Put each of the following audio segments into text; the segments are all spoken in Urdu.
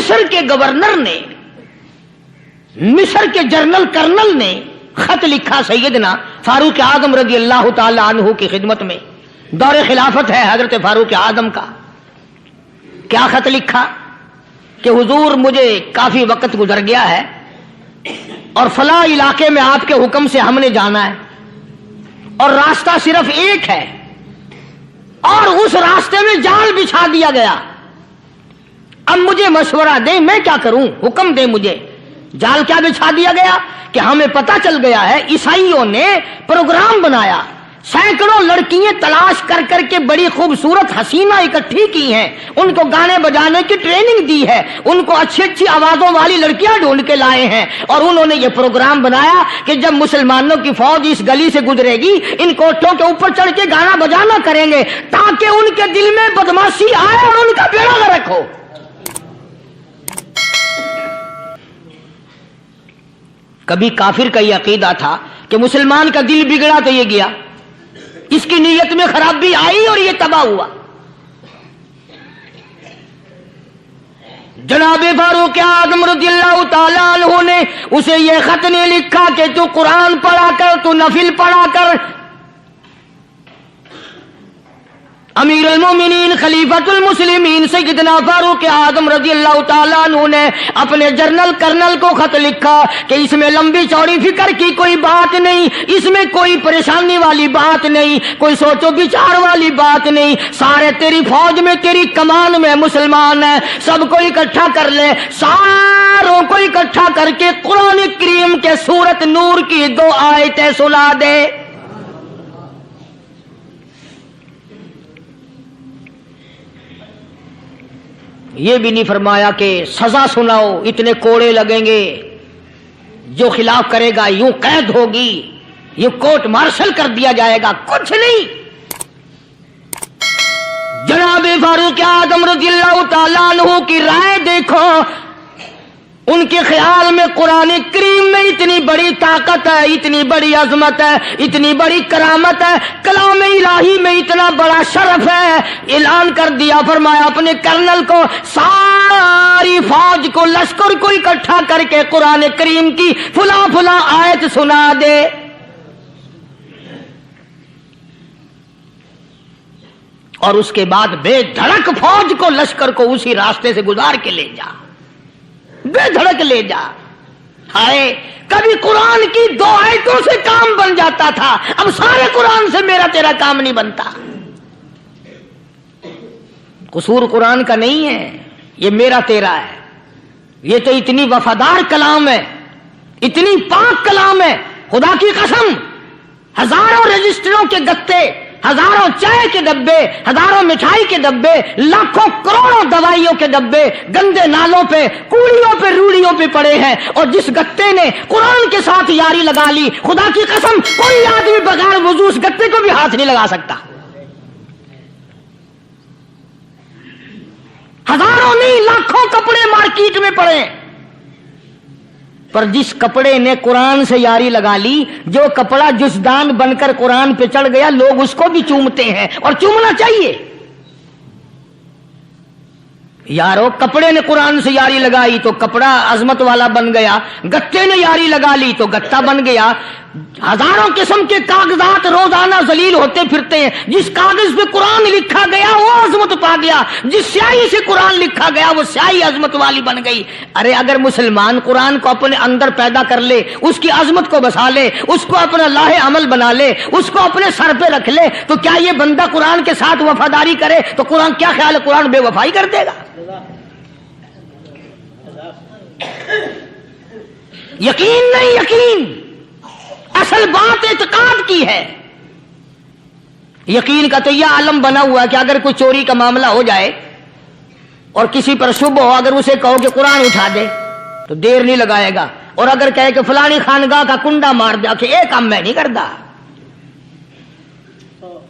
مصر کے گورنر نے، مصر کے جنرل کرنل نے خط لکھا سیدنا فاروق اعظم رضی اللہ تعالی عنہ کی خدمت میں، دور خلافت ہے حضرت فاروق اعظم کا. کیا خط لکھا کہ حضور مجھے کافی وقت گزر گیا ہے اور فلاں علاقے میں آپ کے حکم سے ہم نے جانا ہے اور راستہ صرف ایک ہے اور اس راستے میں جال بچھا دیا گیا. اب مجھے مشورہ دیں میں کیا کروں، حکم دیں مجھے. جال کیا بچھا دیا گیا کہ ہمیں پتہ چل گیا ہے عیسائیوں نے پروگرام بنایا، سینکڑوں لڑکیاں تلاش کر کر کے بڑی خوبصورت حسینہ اکٹھی کی ہیں، ان کو گانے بجانے کی ٹریننگ دی ہے، ان کو اچھی اچھی آوازوں والی لڑکیاں ڈھونڈ کے لائے ہیں اور انہوں نے یہ پروگرام بنایا کہ جب مسلمانوں کی فوج اس گلی سے گزرے گی ان کوٹھوں کے اوپر چڑھ کے گانا بجانا کریں گے تاکہ ان کے دل میں بدماشی آئے اور ان کا بیڑا غرق ہو. کبھی کافر کا یہ عقیدہ تھا کہ مسلمان کا دل بگڑا تو یہ گیا، اس کی نیت میں خرابی آئی اور یہ تباہ ہوا. جناب فاروق اعظم رضی اللہ تعالی عنہ نے اسے یہ خط نہیں لکھا کہ تو قرآن پڑھا کر، تو نفل پڑھا کر. امیر المومنین خلیفۃ المسلمین سیدنا فاروق اعظم رضی اللہ تعالیٰ عنہ نے اپنے جنرل کرنل کو خط لکھا کہ اس میں لمبی چوڑی فکر کی کوئی بات نہیں، اس میں کوئی پریشانی والی بات نہیں، کوئی سوچ و بچار والی بات نہیں. سارے تیری فوج میں تیری کمان میں مسلمان ہیں، سب کو اکٹھا کر لے، ساروں کو اکٹھا کر کے قرآن کریم کے سورت نور کی 2 آیتیں سنا دے. یہ بھی نہیں فرمایا کہ سزا سناؤ، اتنے کوڑے لگیں گے، جو خلاف کرے گا یوں قید ہوگی، یوں کورٹ مارشل کر دیا جائے گا، کچھ نہیں. جناب فاروق اعظم رضی اللہ تعالیٰ عنہ کی رائے دیکھو، ان کے خیال میں قرآن کریم میں اتنی بڑی طاقت ہے، اتنی بڑی عظمت ہے، اتنی بڑی کرامت ہے، کلام الہی میں اتنا بڑا شرف ہے. اعلان کر دیا، فرمایا اپنے کرنل کو ساری فوج کو، لشکر کو اکٹھا کر کے قرآن کریم کی فلاں فلاں آیت سنا دے. اور اس کے بعد بے دھڑک فوج کو، لشکر کو اسی راستے سے گزار کے لے جا، بے دھڑک لے جا. ہائے کبھی قرآن کی 2 آیتوں سے کام بن جاتا تھا، اب سارے قرآن سے میرا تیرا کام نہیں بنتا. قصور قرآن کا نہیں ہے، یہ میرا تیرا ہے. یہ تو اتنی وفادار کلام ہے، اتنی پاک کلام ہے، خدا کی قسم. ہزاروں رجسٹروں کے گتے، ہزاروں چائے کے ڈبے، ہزاروں مٹھائی کے ڈبے، لاکھوں کروڑوں دوائیوں کے ڈبے گندے نالوں پہ، کوڑیوں پہ، روڑیوں پہ پڑے ہیں، اور جس گتے نے قرآن کے ساتھ یاری لگا لی، خدا کی قسم کوئی آدمی بغیر وضو اس گتے کو بھی ہاتھ نہیں لگا سکتا. ہزاروں نہیں لاکھوں کپڑے مارکیٹ میں پڑے، پر جس کپڑے نے قرآن سے یاری لگا لی، جو کپڑا جزدان بن کر قرآن پہ چڑھ گیا، لوگ اس کو بھی چومتے ہیں اور چومنا چاہیے. یارو کپڑے نے قرآن سے یاری لگائی تو کپڑا عظمت والا بن گیا، گتے نے یاری لگا لی تو گتا بن گیا. ہزاروں قسم کے کاغذات روزانہ ذلیل ہوتے پھرتے ہیں، جس کاغذ پہ قرآن لکھا گیا وہ عظمت پا گیا، جس سیاہی سے قرآن لکھا گیا وہ سیاہی عظمت والی بن گئی. ارے اگر مسلمان قرآن کو اپنے اندر پیدا کر لے، اس کی عظمت کو بسا لے، اس کو اپنا لاہ عمل بنا لے، اس کو اپنے سر پہ رکھ لے، تو کیا یہ بندہ قرآن کے ساتھ وفاداری کرے تو قرآن کیا خیال ہے قرآن بے وفائی کر دے گا؟ یقین نہیں، یقین اصل بات اعتقاد کی ہے. یقین کا تو یہ عالم بنا ہوا ہے کہ اگر کوئی چوری کا معاملہ ہو جائے اور کسی پر شبہ ہو، اگر اسے کہو کہ قرآن اٹھا دے تو دیر نہیں لگائے گا، اور اگر کہے کہ فلانی خانگاہ کا کنڈا مار دیا کہ ایک کام میں نہیں کرتا.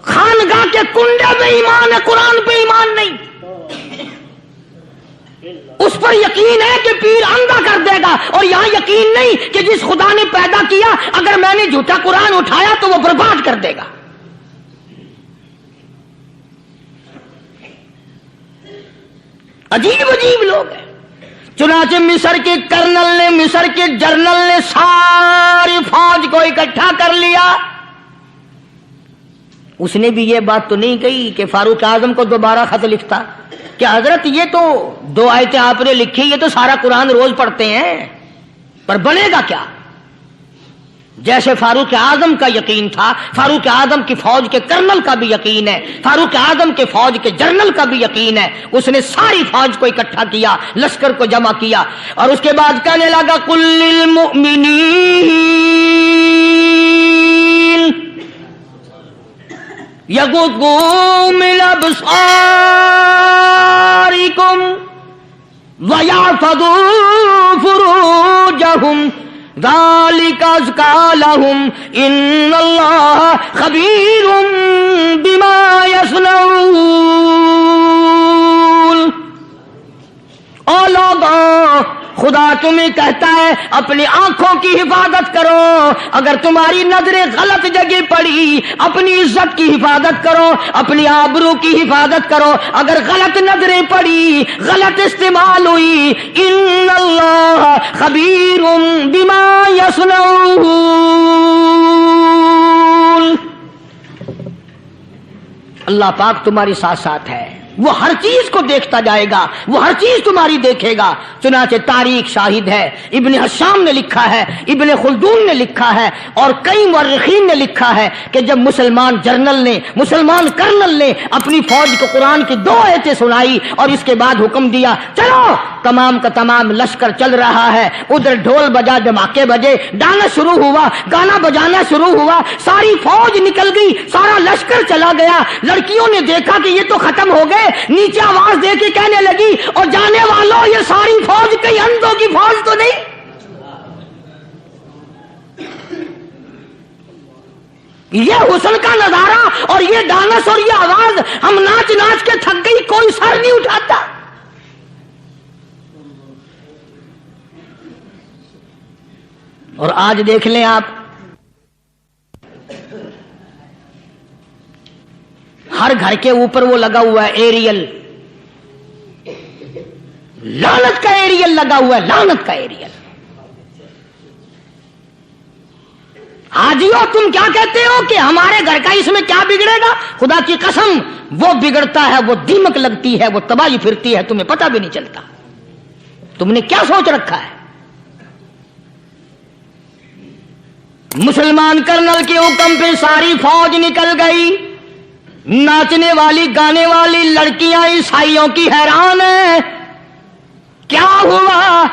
خانگاہ کے کنڈے پہ ایمان ہے، قرآن پہ ایمان نہیں. اس پر یقین ہے کہ پیر اندھا کر دے گا، اور یہاں یقین نہیں کہ جس خدا نے پیدا کیا اگر میں نے جھوٹا قرآن اٹھایا تو وہ برباد کر دے گا. عجیب عجیب لوگ ہیں. چنانچہ مصر کے کرنل نے، مصر کے جنرل نے ساری فوج کو اکٹھا کر لیا۔ اس نے بھی یہ بات تو نہیں کہی کہ فاروق اعظم کو دوبارہ خط لکھتا کہ حضرت یہ تو 2 آیتیں آپ نے لکھی، یہ تو سارا قرآن روز پڑھتے ہیں، پر بنے گا کیا؟ جیسے فاروق اعظم کا یقین تھا، فاروق اعظم کی فوج کے کرنل کا بھی یقین ہے، فاروق اعظم کے فوج کے جنرل کا بھی یقین ہے، اس نے ساری فوج کو اکٹھا کیا، لشکر کو جمع کیا، اور اس کے بعد کہنے لگا قل للمؤمنین یغضوا من ابصارکم ویحفظوا فروجہم ذالک ازکی لہم ان اللہ خبیر بما یصنعون۔ او لوگوں، خدا تمہیں کہتا ہے اپنی آنکھوں کی حفاظت کرو، اگر تمہاری نظریں غلط جگہ پڑی اپنی عزت کی حفاظت کرو، اپنی آبرو کی حفاظت کرو، اگر غلط نظریں پڑی، غلط استعمال ہوئی، ان اللہ خبیر بما یصنعون، اللہ پاک تمہاری ساتھ ساتھ ہے، وہ ہر چیز کو دیکھتا جائے گا، وہ ہر چیز تمہاری دیکھے گا۔ چنانچہ تاریخ شاہد ہے، ابن حشام نے لکھا ہے، ابن خلدون نے لکھا ہے، اور کئی مورخین نے لکھا ہے کہ جب مسلمان جنرل نے، مسلمان کرنل نے اپنی فوج کو قرآن کی 2 آیتیں سنائی اور اس کے بعد حکم دیا چلو، تمام کا تمام لشکر چل رہا ہے، ادھر ڈھول بجا، دھماکے بجے، گانا شروع ہوا، گانا بجانا شروع ہوا، ساری فوج نکل گئی، سارا لشکر چلا گیا۔ لڑکیوں نے دیکھا کہ یہ تو ختم ہو گئے، نیچے آواز دے کے کہنے لگی اور جانے والوں یہ ساری فوج کئی اندھوں کی فوج تو نہیں؟ یہ حسن کا نظارہ اور یہ ڈانس اور یہ آواز، ہم ناچ ناچ کے تھک گئی، کوئی سر نہیں اٹھاتا۔ اور آج دیکھ لیں آپ، ہر گھر کے اوپر وہ لگا ہوا ہے ایریل، لعنت کا ایریل لگا ہوا ہے، لعنت کا ایریل۔ حاجیو تم کیا کہتے ہو کہ ہمارے گھر کا اس میں کیا بگڑے گا؟ خدا کی قسم وہ بگڑتا ہے، وہ دیمک لگتی ہے، وہ تباہی پھرتی ہے، تمہیں پتہ بھی نہیں چلتا۔ تم نے کیا سوچ رکھا ہے؟ مسلمان کرنل کے حکم پہ ساری فوج نکل گئی، ناچنے والی گانے والی لڑکیاں عیسائیوں کی حیران ہیں، کیا ہوا؟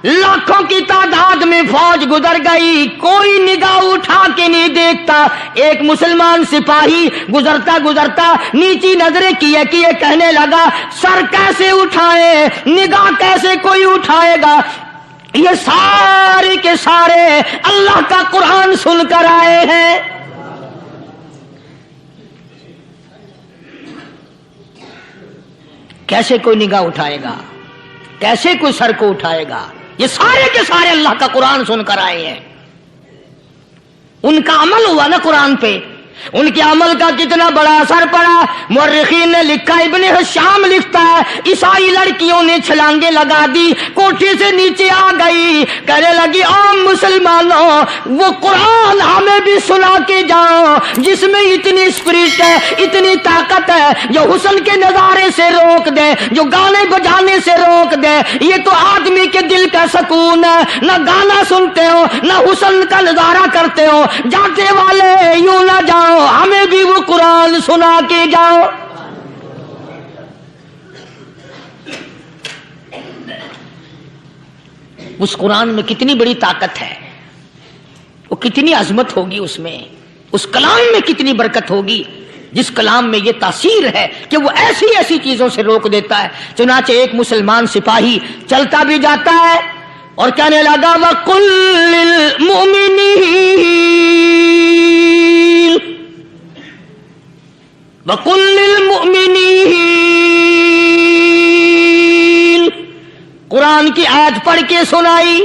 لاکھوں کی تعداد میں فوج گزر گئی، کوئی نگاہ اٹھا کے نہیں دیکھتا۔ ایک مسلمان سپاہی گزرتا گزرتا نیچی نظریں کیے کیے کہنے لگا سر کیسے اٹھائے، نگاہ کیسے کوئی اٹھائے گا؟ یہ سارے کے سارے اللہ کا قرآن سن کر آئے ہیں۔ کیسے کوئی نگاہ اٹھائے گا؟ کیسے کوئی سر کو اٹھائے گا؟ یہ سارے کے سارے اللہ کا قرآن سن کر آئے ہیں۔ ان کا عمل ہوا نا قرآن پہ، ان کے عمل کا کتنا بڑا اثر پڑا۔ مورخین نے لکھا، ابن حشام لکھتا ہے عیسائی لڑکیوں نے چھلانگیں لگا دی، کوٹھی سے نیچے آ گئی، کہنے لگی عام مسلمانوں وہ قرآن ہمیں بھی سنا کے جاؤ جس میں اتنی اسپرٹ ہے، اتنی طاقت ہے، جو حسن کے نظارے سے روک دے، جو گانے بجانے سے روک دے۔ یہ تو آدمی کے دل کا سکون ہے، نہ گانا سنتے ہو نہ حسن کا نظارہ کرتے ہو، جاتے والے یوں نہ جاؤ، ہمیں بھی وہ قرآن سنا کے جاؤ۔ اس قرآن میں کتنی بڑی طاقت ہے، وہ کتنی عظمت ہوگی، اس میں اس کلام میں کتنی برکت ہوگی، جس کلام میں یہ تاثیر ہے کہ وہ ایسی ایسی چیزوں سے روک دیتا ہے۔ چنانچہ ایک مسلمان سپاہی چلتا بھی جاتا ہے اور کہنے لگا وَقُلْ لِلْمُؤْمِنِينَ وَقُلْ لِلْمُؤْمِنِينَ، قرآن کی آیت پڑھ کے سنائی۔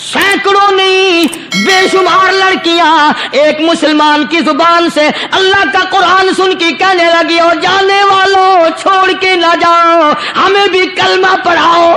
سینکڑوں نہیں بے شمار لڑکیاں ایک مسلمان کی زبان سے اللہ کا قرآن سن کے کہنے لگی اور جانے والوں چھوڑ کے نہ جاؤ، ہمیں بھی کلمہ پڑھاؤ۔